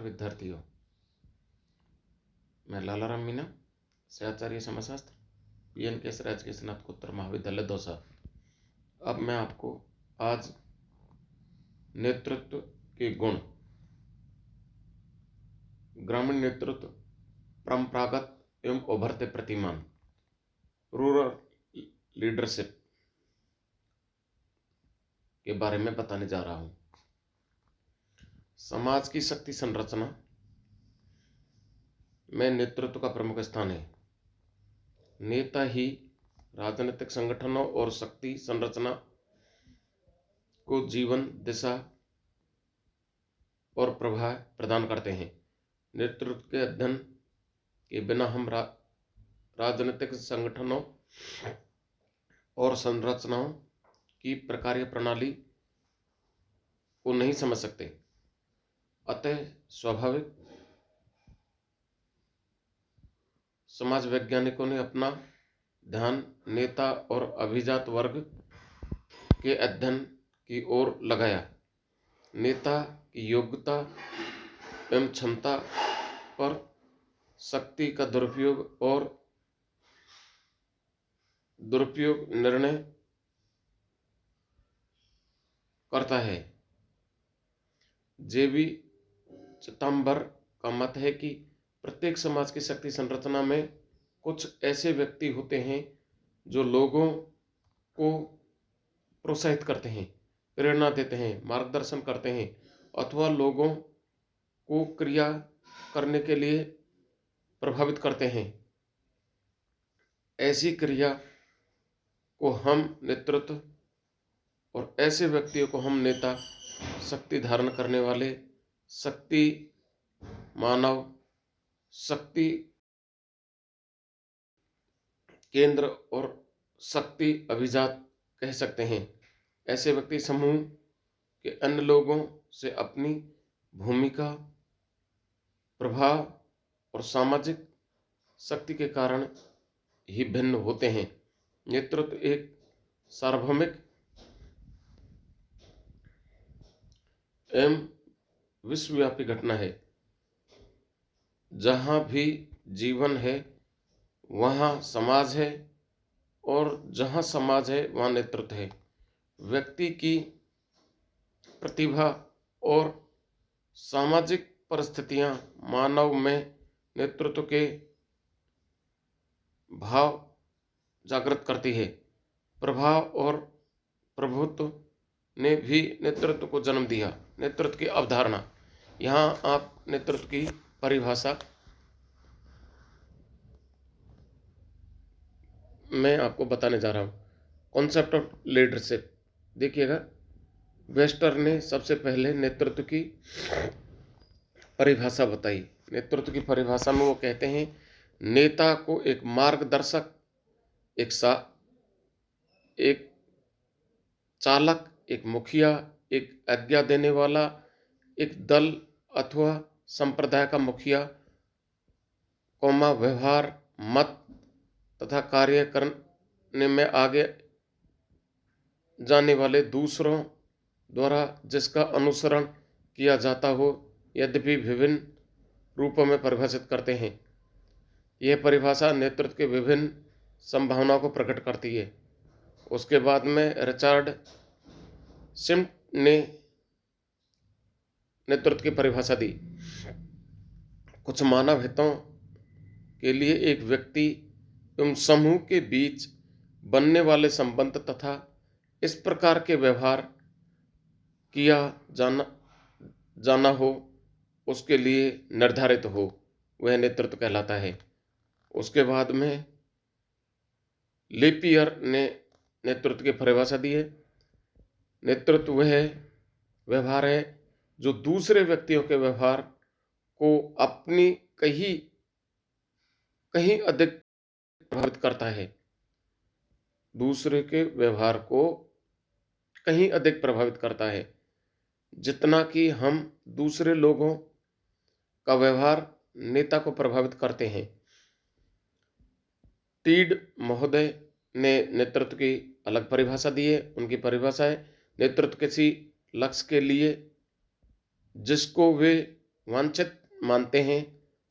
नमस्कार विद्यार्थियों, मैं लालाराम मीना से आचार्य समाजशास्त्र PNKS राजकीय स्नातकोत्तर महाविद्यालय दौसा। अब मैं आपको आज नेतृत्व के गुण, ग्रामीण नेतृत्व, परंपरागत एवं उभरते प्रतिमान, रूरल लीडरशिप के बारे में बताने जा रहा हूं। समाज की शक्ति संरचना में नेतृत्व का प्रमुख स्थान है। नेता ही राजनीतिक संगठनों और शक्ति संरचना को जीवन, दिशा और प्रवाह प्रदान करते हैं। नेतृत्व के अध्ययन के बिना हम राजनीतिक संगठनों और संरचनाओं की प्रकार्य प्रणाली को नहीं समझ सकते। अतः स्वाभाविक समाज वैज्ञानिकों ने अपना ध्यान नेता और अभिजात वर्ग के अध्ययन की ओर लगाया। नेता की योग्यता एवं क्षमता पर शक्ति का दुरुपयोग निर्णय करता है। जेबी चिदंबर का मत है कि प्रत्येक समाज की शक्ति संरचना में कुछ ऐसे व्यक्ति होते हैं जो लोगों को प्रोत्साहित करते हैं, प्रेरणा देते हैं, मार्गदर्शन करते हैं अथवा लोगों को क्रिया करने के लिए प्रभावित करते हैं। ऐसी क्रिया को हम नेतृत्व और ऐसे व्यक्तियों को हम नेता, शक्ति धारण करने वाले, शक्ति मानव, शक्ति केंद्र और शक्ति अभिजात कह सकते हैं। ऐसे व्यक्ति समूह के अन्य लोगों से अपनी भूमिका, प्रभाव और सामाजिक शक्ति के कारण ही भिन्न होते हैं। नेतृत्व एक सार्वभौमिक एवं विश्वव्यापी घटना है। जहाँ भी जीवन है वहाँ समाज है और जहाँ समाज है वहाँ नेतृत्व है। व्यक्ति की प्रतिभा और सामाजिक परिस्थितियाँ मानव में नेतृत्व के भाव जागृत करती है। प्रभाव और प्रभुत्व ने भी नेतृत्व को जन्म दिया। नेतृत्व की अवधारणा, यहाँ आप नेतृत्व की परिभाषा मैं आपको बताने जा रहा हूँ। कॉन्सेप्ट ऑफ लीडरशिप देखिएगा, वेस्टर ने सबसे पहले नेतृत्व की परिभाषा बताई। नेतृत्व की परिभाषा में वो कहते हैं, नेता को एक मार्गदर्शक, एक चालक, एक मुखिया, एक आज्ञा देने वाला, एक दल अथवा संप्रदाय का मुखिया, व्यवहार, मत तथा कार्य करने में आगे जाने वाले दूसरों द्वारा जिसका अनुसरण किया जाता हो, यद्यपि विभिन्न रूपों में परिभाषित करते हैं। यह परिभाषा नेतृत्व के विभिन्न संभावनाओं को प्रकट करती है। उसके बाद में रिचर्ड सिम्ट ने नेतृत्व की परिभाषा दी। कुछ मानव हितों के लिए एक व्यक्ति एवं समूह के बीच बनने वाले संबंध तथा इस प्रकार के व्यवहार किया जाना हो उसके लिए निर्धारित हो, वह नेतृत्व कहलाता है। उसके बाद में लेपियर ने नेतृत्व की परिभाषा दी है। नेतृत्व वह व्यवहार है जो दूसरे व्यक्तियों के व्यवहार को अपनी कहीं अधिक प्रभावित करता है। दूसरे के व्यवहार को कहीं अधिक प्रभावित करता है जितना कि हम दूसरे लोगों का व्यवहार नेता को प्रभावित करते हैं। टीड महोदय ने नेतृत्व की अलग परिभाषा दी है। उनकी परिभाषा है, नेतृत्व किसी लक्ष्य के लिए जिसको वे वांछित मानते हैं।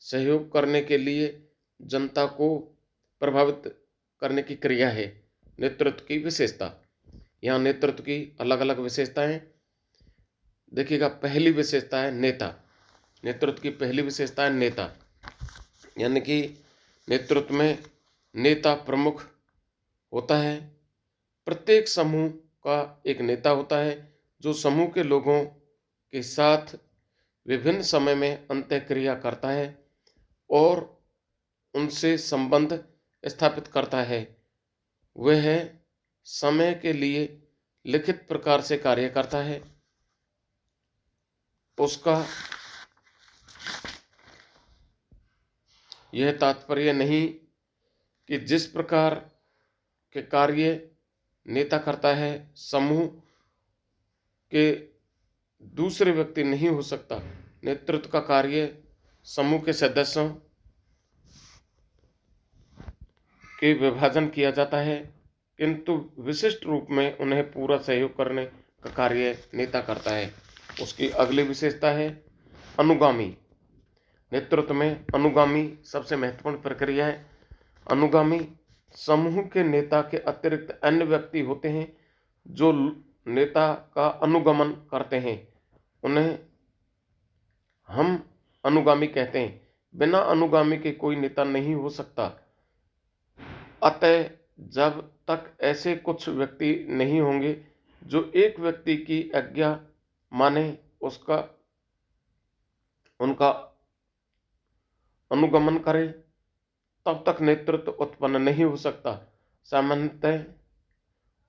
सहयोग करने के लिए जनता को प्रभावित करने की क्रिया है नेतृत्व की विशेषता। यहाँ नेतृत्व की अलग अलग विशेषताएं देखिएगा। पहली विशेषता है नेता। नेतृत्व की पहली विशेषता है नेता, यानी कि नेतृत्व में नेता प्रमुख होता है। प्रत्येक समूह का एक नेता होता है जो समूह के लोगों के साथ विभिन्न समय में अंतःक्रिया करता है और उनसे संबंध स्थापित करता है। वह समय के लिए लिखित प्रकार से कार्य करता है। उसका यह तात्पर्य नहीं कि जिस प्रकार के कार्य नेता करता है समूह के दूसरे व्यक्ति नहीं हो सकता। नेतृत्व का कार्य समूह के सदस्यों के विभाजन किया जाता है, किंतु विशिष्ट रूप में उन्हें पूरा सहयोग करने का कार्य नेता करता है। उसकी अगली विशेषता है अनुगामी। नेतृत्व में अनुगामी सबसे महत्वपूर्ण प्रक्रिया है। अनुगामी समूह के नेता के अतिरिक्त अन्य व्यक्ति होते हैं जो नेता का अनुगमन करते हैं। उन्हें हम अनुगामी कहते हैं। बिना अनुगामी के कोई नेता नहीं हो सकता। अतः जब तक ऐसे कुछ व्यक्ति नहीं होंगे जो एक व्यक्ति की आज्ञा माने उनका अनुगमन करे, तब तक नेतृत्व उत्पन्न नहीं हो सकता। सामान्यतः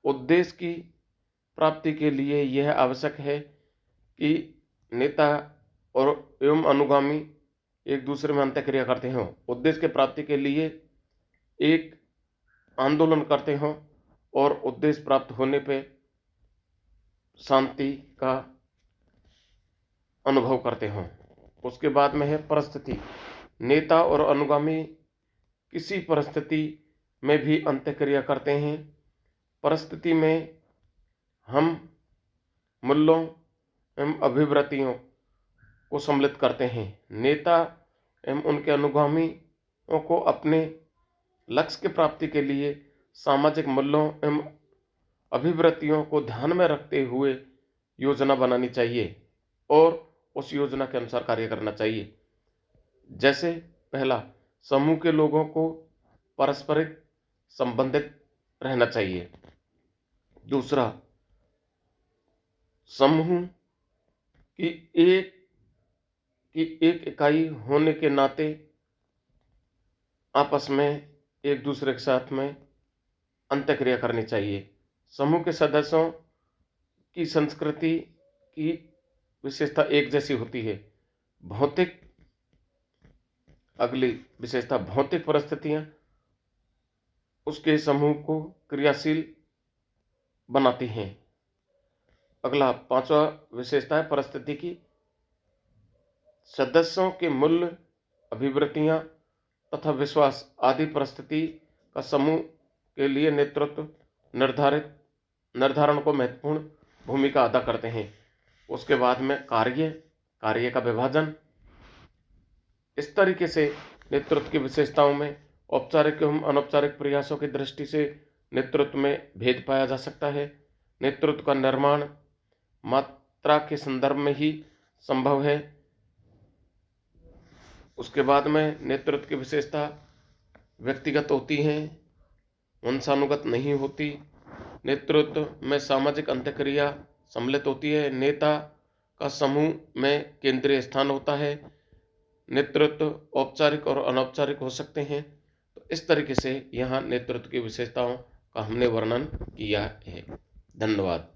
उद्देश्य की प्राप्ति के लिए यह आवश्यक है कि नेता और एवं अनुगामी एक दूसरे में अंतःक्रिया करते हों, उद्देश्य की प्राप्ति के लिए एक आंदोलन करते हों और उद्देश्य प्राप्त होने पे शांति का अनुभव करते हों। उसके बाद में है परिस्थिति। नेता और अनुगामी किसी परिस्थिति में भी अंतःक्रिया करते हैं। परिस्थिति में हम मूल्यों एवं अभिवृत्तियों को सम्मिलित करते हैं। नेता एवं उनके अनुगामियों को अपने लक्ष्य की प्राप्ति के लिए सामाजिक मूल्यों एवं अभिवृत्तियों को ध्यान में रखते हुए योजना बनानी चाहिए और उस योजना के अनुसार कार्य करना चाहिए। जैसे पहला, समूह के लोगों को पारस्परिक संबंधित रहना चाहिए। दूसरा, समूह की एक इकाई होने के नाते आपस में एक दूसरे के साथ में अंतःक्रिया करनी चाहिए। समूह के सदस्यों की संस्कृति की विशेषता एक जैसी होती है। अगली विशेषता भौतिक परिस्थितियां उसके समूह को क्रियाशील बनाती हैं। अगला पांचवा विशेषता है परिस्थिति की। सदस्यों के मूल्य, अभिवृत्तियां तथा विश्वास आदि परिस्थिति का समूह के लिए नेतृत्व निर्धारण को महत्वपूर्ण भूमिका अदा करते हैं। उसके बाद में कार्य का विभाजन। इस तरीके से नेतृत्व की विशेषताओं में औपचारिक एवं अनौपचारिक प्रयासों की दृष्टि से नेतृत्व में भेद पाया जा सकता है। नेतृत्व का निर्माण मात्रा के संदर्भ में ही संभव है। उसके बाद में नेतृत्व की विशेषता व्यक्तिगत होती हैं, वंशानुगत नहीं होती। नेतृत्व में सामाजिक अंतःक्रिया सम्मिलित होती है। नेता का समूह में केंद्रीय स्थान होता है। नेतृत्व औपचारिक और अनौपचारिक हो सकते हैं। तो इस तरीके से यहाँ नेतृत्व की विशेषताओं का हमने वर्णन किया है। धन्यवाद।